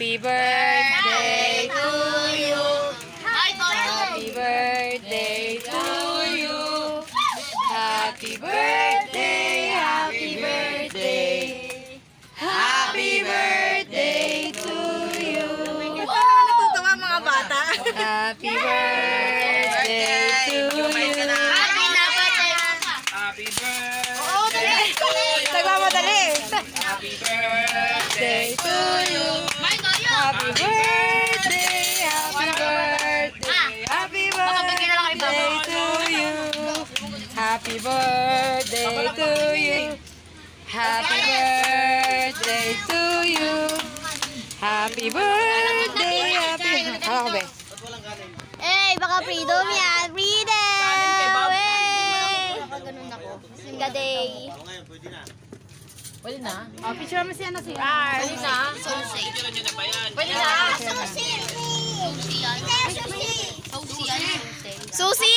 Happy birthday to you. Happy birthday to you. Happy birthday, happy birthday. Happy birthday to you. Natutuwa mga bata. Happy birthday to you. Happy birthday. Oo, dali. Nagmamadali. Happy birthday. Birthday to you. Happy birthday, happy birthday. Happy birthday to you. Happy birthday to you. Happy birthday to you. Happy birthday, happy. Hala ko ba? Eh, baka freedom yan. Freedom! Eh! Ganun ako. Singa day. Pwede na? Oh, picture mo siya na si Pwede na? Sushi. Pwede na? Sushi! Sushi yan. Sushi! Sushi yan. Sushi!